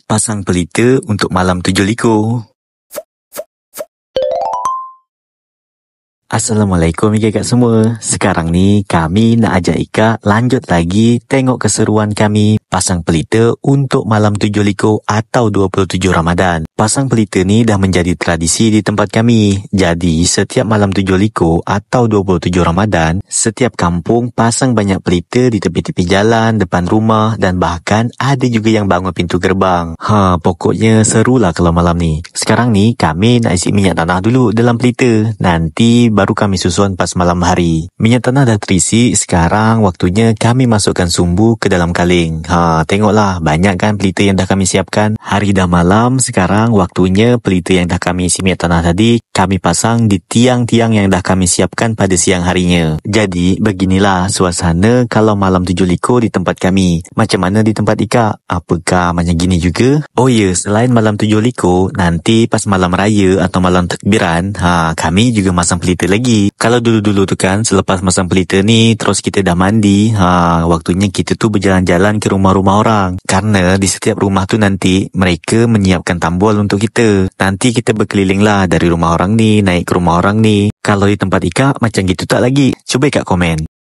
Pasang pelita untuk malam 7 likur. Assalamualaikum Ika semua. Sekarang ni kami nak ajak Ika lanjut lagi tengok keseruan kami pasang pelita untuk malam 7 likur atau 27 Ramadan. Pasang pelita ni dah menjadi tradisi di tempat kami. Jadi setiap malam 7 likur atau 27 Ramadan, setiap kampung pasang banyak pelita di tepi-tepi jalan, depan rumah dan bahkan ada juga yang bangun pintu gerbang. Pokoknya serulah kalau malam ni. Sekarang ni kami nak isi minyak tanah dulu dalam pelita. Nanti baru kami susun pas malam hari. Minyak tanah dah terisi, sekarang waktunya kami masukkan sumbu ke dalam kaleng. Tengoklah, banyak kan pelita yang dah kami siapkan. Hari dah malam, sekarang waktunya pelita yang dah kami isi minyak tanah tadi, kami pasang di tiang-tiang yang dah kami siapkan pada siang harinya. Jadi, beginilah suasana kalau malam 7 likur di tempat kami. Macam mana di tempat Ika? Apakah macam gini juga? Oh ya, selain malam 7 likur, nanti pas malam raya atau malam takbiran, kami juga masang pelita lagi. Kalau dulu-dulu tu kan, selepas masang pelita ni, terus kita dah mandi, waktunya kita tu berjalan-jalan ke rumah-rumah orang. Karena di setiap rumah tu nanti, mereka menyiapkan tambual untuk kita. Nanti kita berkeliling lah dari rumah orang ni, naik ke rumah orang ni. Kalau di tempat Ika, macam gitu tak lagi? Cuba Ika komen.